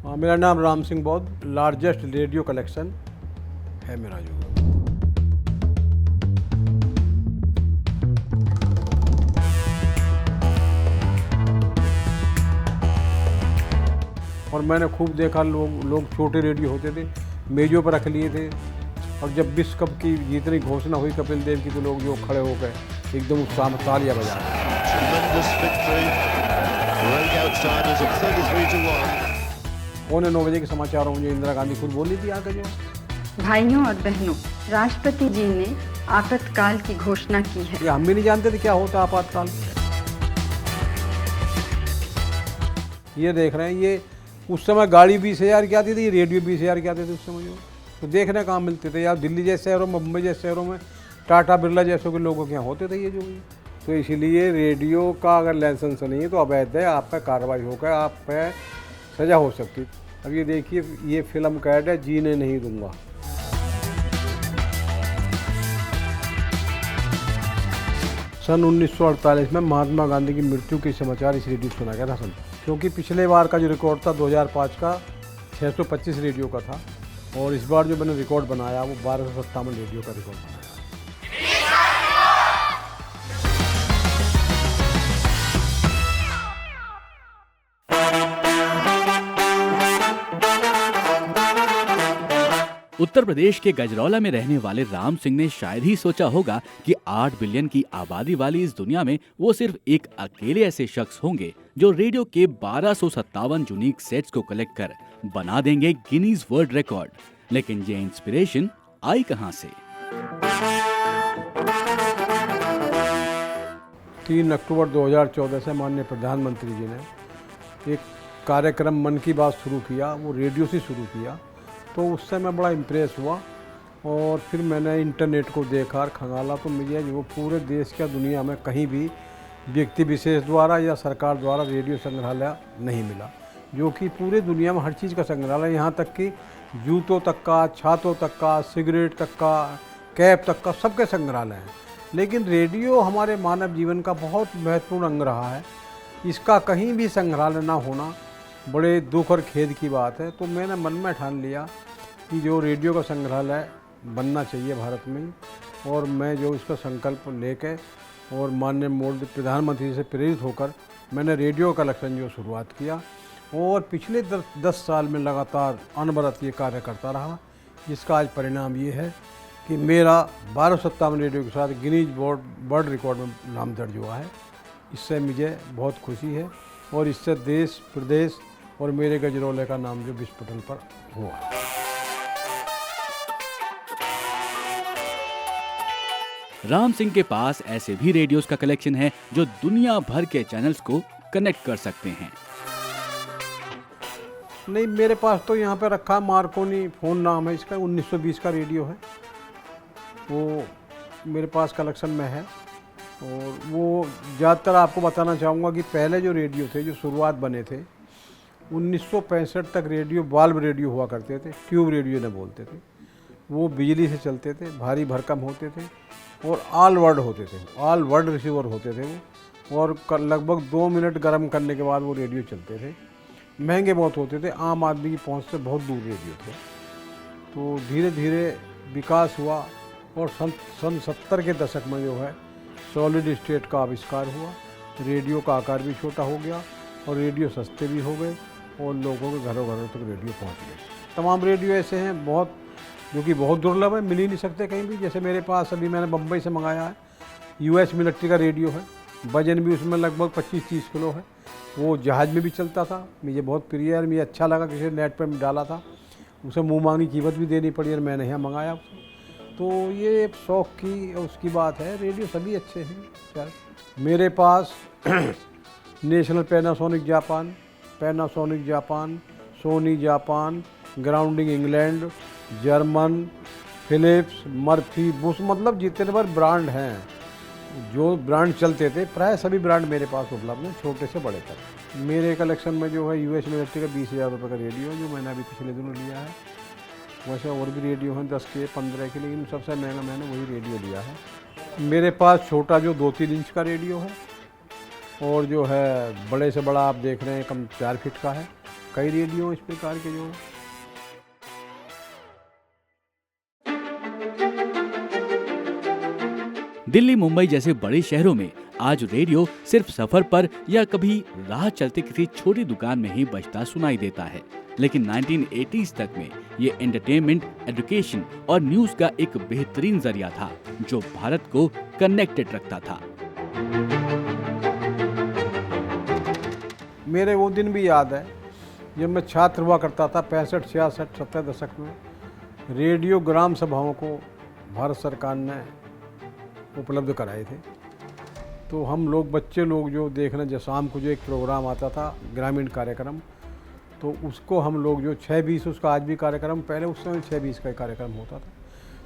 मेरा नाम राम सिंह बौद्ध। लार्जेस्ट रेडियो कलेक्शन है मेरा जो। और मैंने खूब देखा, लोग छोटे रेडियो होते थे मेजों पर रख लिए थे, और जब विश्व कप की जीतने की घोषणा हुई कपिल देव की, तो लोग जो खड़े हो गए एकदम उत्साह में तालियां बजा रहे। 9:15 के समाचारों में जो इंदिरा गांधी खुद बोली थी आके जो। भाइयों और बहनों, राष्ट्रपति जी ने आपातकाल की घोषणा की है। ये हम भी नहीं जानते थे क्या होता आपातकाल। ये देख रहे हैं, ये उस समय गाड़ी 20,000 की आती थी, रेडियो 20,000 की आते थे उस समय जो। तो देखने कहाँ मिलते थे यार, दिल्ली जैसे शहरों में, मुंबई जैसे शहरों में टाटा बिरला जैसों के लोगों के यहाँ होते थे ये जो। तो इसीलिए रेडियो का अगर लाइसेंस नहीं है तो अवैध है, आप पे कार्रवाई होकर आप पे सजा हो सकती। अब ये देखिए, ये फिल्म का ऐड है, जीने नहीं दूंगा। सन 1948 में महात्मा गांधी की मृत्यु के समाचार इस रेडियो सुना गया था सन, क्योंकि पिछले बार का जो रिकॉर्ड था 2005 का 625 रेडियो का था, और इस बार जो मैंने रिकॉर्ड बनाया वो 1257 रेडियो का रिकॉर्ड बनाया। उत्तर प्रदेश के गजरौला में रहने वाले राम सिंह ने शायद ही सोचा होगा कि 8 बिलियन की आबादी वाली इस दुनिया में वो सिर्फ एक अकेले ऐसे शख्स होंगे जो रेडियो के 1257 यूनिक सेट्स को कलेक्ट कर बना देंगे गिनीज वर्ल्ड रिकॉर्ड। लेकिन ये इंस्पिरेशन आई कहां से? 3 अक्टूबर 2014 से माननीय प्रधानमंत्री जी ने एक कार्यक्रम मन की बात शुरू किया, वो रेडियो से शुरू किया। तो उससे मैं बड़ा इम्प्रेस हुआ, और फिर मैंने इंटरनेट को देखा और खंगाला, तो मुझे वो पूरे देश या दुनिया में कहीं भी व्यक्ति विशेष द्वारा या सरकार द्वारा रेडियो संग्रहालय नहीं मिला, जो कि पूरे दुनिया में हर चीज़ का संग्रहालय, यहाँ तक कि जूतों तक का, छातों तक का, सिगरेट तक का, कैप तक का, सबके संग्रहालय हैं। लेकिन रेडियो हमारे मानव जीवन का बहुत महत्वपूर्ण अंग रहा है, इसका कहीं भी संग्रहालय ना होना बड़े दुख और खेद की बात है। तो मैंने मन में ठान लिया कि जो रेडियो का संग्रहालय बनना चाहिए भारत में, और मैं जो इसका संकल्प लेके और माननीय मोदी प्रधानमंत्री से प्रेरित होकर मैंने रेडियो कलेक्शन जो शुरुआत किया, और पिछले 10 साल में लगातार अनवरत ये कार्य करता रहा, जिसका आज परिणाम ये है कि मेरा 1257 रेडियो के साथ गिनीज वर्ल्ड रिकॉर्ड में नाम दर्ज हुआ है। इससे मुझे बहुत खुशी है, और इससे देश प्रदेश और मेरे गजरौले का नाम जो विश्व पटल पर हुआ। राम सिंह के पास ऐसे भी रेडियोस का कलेक्शन है जो दुनिया भर के चैनल्स को कनेक्ट कर सकते हैं। नहीं, मेरे पास तो यहाँ पे रखा मार्कोनी फोन नाम है इसका, 1920 का रेडियो है, वो मेरे पास कलेक्शन में है। और वो ज़्यादातर आपको बताना चाहूँगा कि पहले जो रेडियो थे, जो शुरुआत बने थे 1965 तक, रेडियो बाल्ब रेडियो हुआ करते थे, ट्यूब रेडियो न बोलते थे। वो बिजली से चलते थे, भारी भरकम होते थे, और ऑल वर्ल्ड होते थे, ऑल वर्ल्ड रिसीवर होते थे वो, और लगभग 2 मिनट गर्म करने के बाद वो रेडियो चलते थे। महंगे बहुत होते थे, आम आदमी की पहुंच से बहुत दूर रेडियो थे। तो धीरे धीरे विकास हुआ, और सन 70 के दशक में जो है सॉलिड स्टेट का आविष्कार हुआ, रेडियो का आकार भी छोटा हो गया, और रेडियो सस्ते भी हो गए, और लोगों के घरों घरों तक रेडियो पहुंच गए। तमाम रेडियो ऐसे हैं बहुत, जो कि बहुत दुर्लभ है, मिल ही नहीं सकते कहीं भी। जैसे मेरे पास अभी मैंने बम्बई से मंगाया है, US मिलिट्री का रेडियो है, वजन भी उसमें लगभग 25-30 किलो है, वो जहाज़ में भी चलता था, मुझे बहुत प्रिय है, मुझे अच्छा लगा, किसी नेट पर डाला था, उसे मुँह मांगी कीमत भी देनी पड़ी और मैंने यहाँ मंगाया उसे। तो ये शौक़ की उसकी बात है, रेडियो सभी अच्छे हैं। क्या मेरे पास National Panasonic Japan, Sony Japan, Grundig England, German, Philips, Murphy, Bush, मतलब जितने बार ब्रांड हैं, जो ब्रांड चलते थे प्राय सभी ब्रांड मेरे पास उपलब्ध हैं, छोटे से बड़े तक। मेरे कलेक्शन में जो है US मिलिट्री का 20,000 रुपये का रेडियो, जो मैंने अभी पिछले दिनों लिया है। वैसे और भी रेडियो हैं 10 के, 15 के, लेकिन सबसे महंगा मैंने वही रेडियो लिया है। मेरे पास छोटा जो 2-3 इंच का रेडियो है, और जो है बड़े से बड़ा आप देख रहे हैं कम 4 फीट का है, कई रेडियो हैं इस प्रकार के जो हैं। दिल्ली, मुंबई जैसे बड़े शहरों में आज रेडियो सिर्फ सफर पर या कभी राह चलते किसी छोटी दुकान में ही बजता सुनाई देता है। लेकिन 1980s तक में ये एंटरटेनमेंट, एजुकेशन और न्यूज का एक बेहतरीन जरिया था जो भारत को कनेक्टेड रखता था। मेरे वो दिन भी याद है जब मैं छात्र हुआ करता था 65, 66, 70 दशक में। रेडियो ग्राम सभाओं को भारत सरकार ने उपलब्ध कराए थे। तो हम लोग बच्चे लोग जो देखना, जो शाम को जो एक प्रोग्राम आता था ग्रामीण कार्यक्रम, तो उसको हम लोग जो 6:20 उसका आज भी कार्यक्रम, पहले उस समय 6:20 का कार्यक्रम होता था,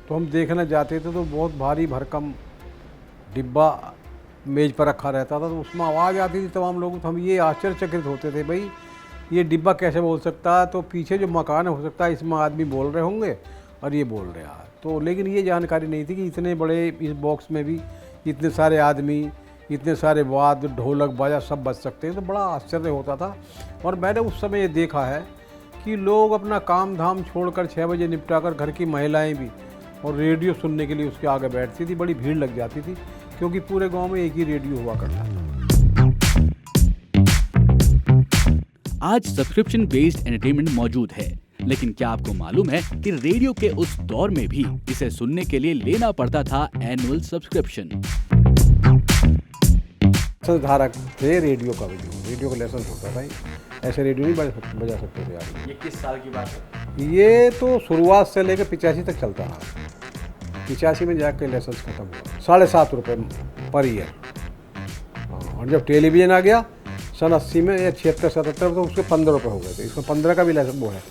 तो हम देखने जाते थे। तो बहुत भारी भरकम डिब्बा मेज़ पर रखा रहता था, तो उसमें आवाज़ आती थी तमाम लोग। तो हम ये आश्चर्यचकित होते थे, भाई ये डिब्बा कैसे बोल सकता है, तो पीछे जो मकान हो सकता है इसमें आदमी बोल रहे होंगे और ये बोल रहे हैं। तो लेकिन ये जानकारी नहीं थी कि इतने बड़े इस बॉक्स में भी इतने सारे आदमी, इतने सारे वाद्य, ढोलक, बाजा सब बज सकते हैं। तो बड़ा आश्चर्य होता था। और मैंने उस समय ये देखा है कि लोग अपना काम धाम छोड़कर 6 बजे निपटाकर, घर की महिलाएं भी, और रेडियो सुनने के लिए उसके आगे बैठती थी। बड़ी भीड़ लग जाती थी क्योंकि पूरे गांव में एक ही रेडियो हुआ करता था। आज सब्सक्रिप्शन बेस्ड एंटरटेनमेंट मौजूद है, लेकिन क्या आपको मालूम है कि रेडियो के उस दौर में भी इसे सुनने के लिए लेना पड़ता था एनुअल सब्सक्रिप्शन। धारक थे रेडियो का, रेडियो का लाइसेंस होता था। ऐसे रेडियो नहीं बजा सकते थे यार। ये किस साल की बात है? ये तो शुरुआत से लेकर 85 तक चलता रहा। 85 में जाकर लाइसेंस खत्म हुआ। 7.5 रुपये पर ईयर। और जब टेलीविज़न आ गया सन 80 में या 76, 77, तो उसके 15 रुपये हो गए थे। इसमें 15 का भी लाइसेंस वो है,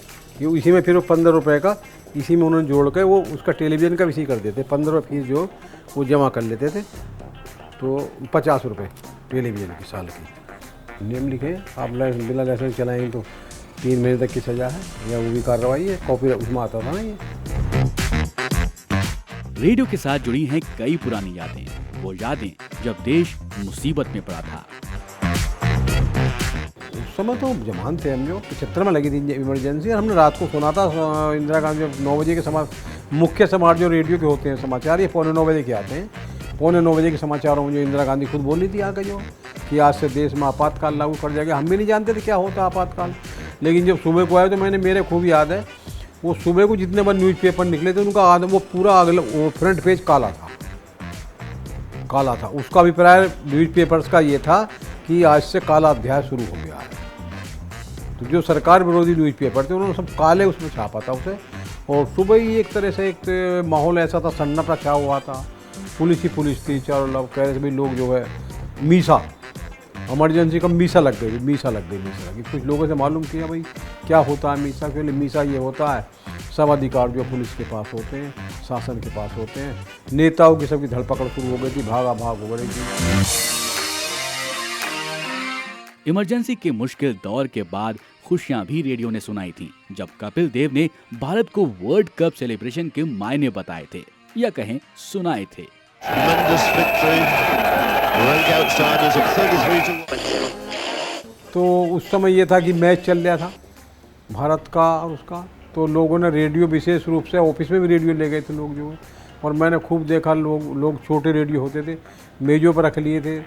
ये इसी में फिर वो 15 रुपये का इसी में उन्होंने जोड़ के वो उसका टेलीविज़न का भी इसी कर देते। 15 फीस जो वो जमा कर लेते थे, तो 50 रुपये टेलीविज़न की साल की। नियम लिखे, आप बिना लाइसेंस चलाएंगे तो 3 महीने तक की सज़ा है या वो भी कार्रवाई है। कॉपी उसमें आता था ना ये। रेडियो के साथ जुड़ी हैं कई पुरानी यादें, वो यादें जब देश मुसीबत में पड़ा था। उस समय तो जमान थे हम, जो 75 में लगी थी इमरजेंसी, और हमने रात को सुना था इंदिरा गांधी। जब 9 बजे के मुख्य समाचार जो रेडियो के होते हैं समाचार, ये 8:45 बजे के आते हैं। 8:45 बजे के समाचारों में जो इंदिरा गांधी खुद बोली थी आगे जो कि आज से देश में आपातकाल लागू कर जाएगा। हम भी नहीं जानते थे क्या होता आपातकाल, लेकिन जब सुबह को आए तो मेरे खूब याद है, वो सुबह को जितने बार न्यूज़पेपर निकले थे उनका आदम वो पूरा अगला वो फ्रंट पेज काला था। उसका अभिप्राय न्यूज़पेपर्स का ये था कि आज से काला अध्याय शुरू हो गया है। तो जो सरकार विरोधी न्यूज़पेपर थे उन्होंने सब काले उसमें छापा था उसे। और सुबह ही एक तरह से एक माहौल ऐसा था, सन्नाटा छा हुआ था। पुलिस ही पुलिस थी चारों लोग। कह रहे थे भाई लोग जो है मीसा, इमरजेंसी का मीसा लग गई। कुछ लोगों से मालूम किया भाई क्या होता है मीसा, क्यों मीसा ये होता है सब अधिकार जो पुलिस के पास होते हैं, शासन के पास होते हैं। नेताओं की सबकी धरपकड़ शुरू हो गई थी, भाग हो गई थी। इमरजेंसी के मुश्किल दौर के बाद खुशियां भी रेडियो ने सुनाई थी, जब कपिल देव ने भारत को वर्ल्ड कप सेलिब्रेशन के मायने बताए थे, या कहें सुनाए थे। तो उस समय ये था कि मैच चल रहा था भारत का और उसका, तो लोगों ने रेडियो विशेष रूप से ऑफिस में भी रेडियो ले गए थे लोग जो है। और मैंने खूब देखा लोग छोटे रेडियो होते थे मेज़ों पर रख लिए थे,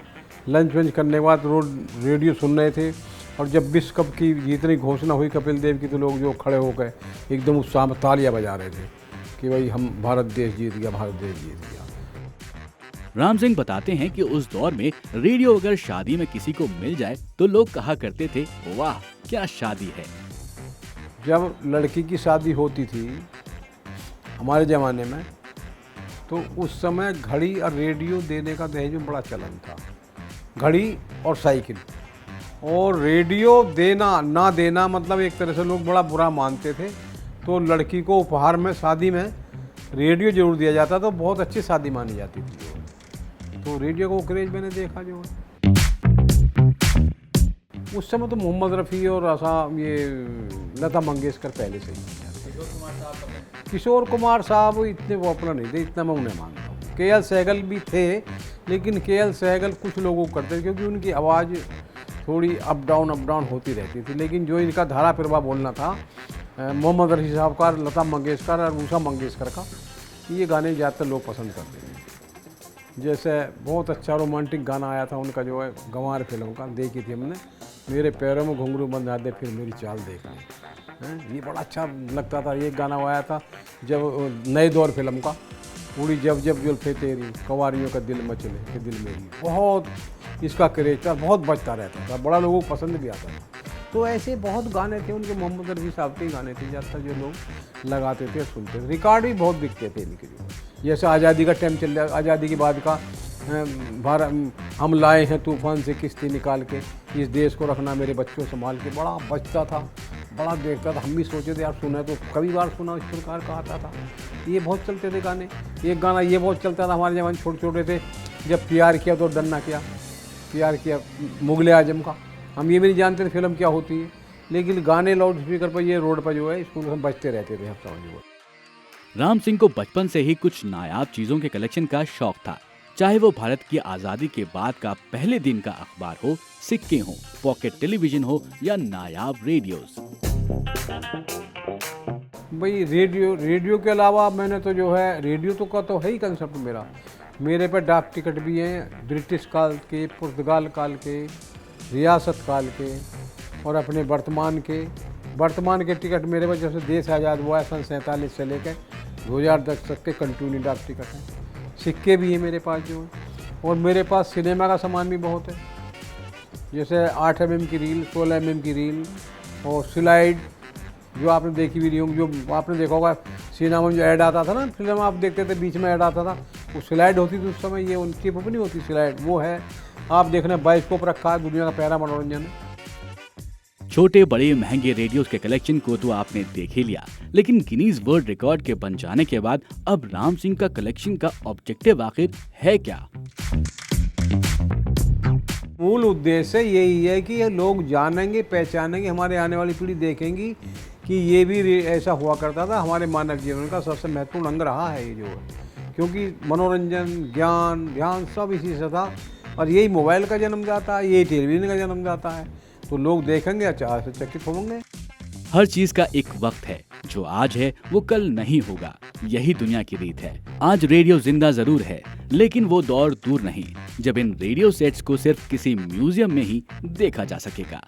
लंच वंच करने के बाद रोज रेडियो सुन रहे थे। और जब विश्व कप की जीतने की घोषणा हुई कपिल देव की, तो लोग जो खड़े हो गए एकदम उत्साह में तालियां बजा रहे थे कि भाई हम भारत देश जीत गया। राम सिंह बताते हैं कि उस दौर में रेडियो अगर शादी में किसी को मिल जाए तो लोग कहा करते थे, वाह क्या शादी है। जब लड़की की शादी होती थी हमारे ज़माने में, तो उस समय घड़ी और रेडियो देने का दहेज में बड़ा चलन था। घड़ी और साइकिल, और रेडियो देना ना देना मतलब एक तरह से लोग बड़ा बुरा मानते थे। तो लड़की को उपहार में शादी में रेडियो जरूर दिया जाता, तो बहुत अच्छी शादी मानी जाती थी। तो रेडियो को क्रेज मैंने देखा जो है। उस समय तो मोहम्मद रफ़ी और ये लता मंगेशकर पहले से ही। किशोर कुमार साहब इतने पॉपुलर नहीं थे, इतना मैं उन्हें मानता हूँ। केएल सहगल भी थे, लेकिन केएल सहगल कुछ लोगों को करते थे क्योंकि उनकी आवाज़ थोड़ी अप डाउन होती रहती थी, लेकिन जो इनका धारा प्रवाह बोलना था मोहम्मद रफ़ी साहब का, लता मंगेशकर और उषा मंगेशकर का, ये गाने ज़्यादातर लोग पसंद करते हैं। जैसे बहुत अच्छा रोमांटिक गाना आया था उनका, जो है गंवार फिल्म का, देखी थी हमने, मेरे पैरों में घुंघरू बंधा दे फिर मेरी चाल देखना, ये बड़ा अच्छा लगता था। ये गाना आया था जब नए दौर फिल्म का, उड़ी जब जब जुल्फे तेरी, कवारियों का दिल मचले कि दिल मेरी, बहुत इसका क्रेज था, बहुत बजता रहता था, बड़ा लोगों को पसंद भी आता था। तो ऐसे बहुत गाने थे उनके, मोहम्मद रफ़ी साहब के गाने थे ज़्यादातर जो लोग लगाते थे, सुनते थे। रिकॉर्ड भी बहुत बिकते थे इनके, जो जैसे आज़ादी का टाइम चल रहा, आज़ादी के बाद का भारत हम लाए हैं तूफ़ान से किश्ती निकाल के, इस देश को रखना मेरे बच्चों संभाल के, बड़ा बजता था, बड़ा देखता था। हम भी सोचे थे यार सुना तो कई बार सुना, इस प्रकार का आता था। ये बहुत चलते थे गाने। एक गाना ये बहुत चलता था हमारे जवान छोटे छोटे थे, जब प्यार किया तो डरना क्या, प्यार किया मुगले आजम का। हम ये भी नहीं जानते थे फिल्म क्या होती है, लेकिन गाने लाउड स्पीकर पर, ये रोड पर जो है स्कूल में बजते रहते थे, हम समझो। राम सिंह को बचपन से ही कुछ नायाब चीजों के कलेक्शन का शौक था, चाहे वो भारत की आजादी के बाद का पहले दिन का अखबार हो, सिक्के हो, पॉकेट टेलीविजन हो या नायाब रेडियोस। भाई रेडियो के अलावा मैंने तो जो है, रेडियो तो का तो है ही कंसेप्ट मेरा। मेरे पे डाक टिकट भी हैं, ब्रिटिश काल के, पुर्तगाल काल के, रियासत काल के और अपने वर्तमान के टिकट मेरे पास। जैसे देश आज़ाद हुआ है सन 47 से लेकर 2010 तक के कंटिन्यू डाक टिकट हैं। सिक्के भी हैं मेरे पास जो हैं, और मेरे पास सिनेमा का सामान भी बहुत है, जैसे 8 mm की रील, 16 mm की रील और स्लाइड, जो आपने देखी भी नहीं होगी, जो आपने देखा होगा सिनेमा में जो ऐड आता था ना, फिल्म आप देखते थे बीच में ऐड आता था, वो स्लाइड होती थी उस समय, ये उनकी नहीं होती स्लाइड, वो है। आप देखना बाइस्कोप रखा है, दुनिया का पहला मनोरंजन है। छोटे बड़े महंगे रेडियोस के कलेक्शन को तो आपने देख ही लिया, लेकिन गिनीज वर्ल्ड रिकॉर्ड के बन जाने के बाद अब राम सिंह का कलेक्शन का ऑब्जेक्टिव आखिर है क्या? मूल उद्देश्य यही है कि ये लोग जानेंगे, पहचानेंगे, हमारे आने वाली पीढ़ी देखेंगी कि ये भी ऐसा हुआ करता था। हमारे मानव जीवन का सबसे महत्वपूर्ण अंग रहा है ये जो है, क्योंकि मनोरंजन, ज्ञान, ध्यान सब इसी से था, और यही मोबाइल का जन्मदाता है, यही टेलीविज़न का जन्मदाता है। तो लोग देखेंगे, आश्चर्यचकित होंगे। हर चीज का एक वक्त है, जो आज है वो कल नहीं होगा, यही दुनिया की रीत है। आज रेडियो जिंदा जरूर है, लेकिन वो दौर दूर नहीं जब इन रेडियो सेट्स को सिर्फ किसी म्यूजियम में ही देखा जा सकेगा।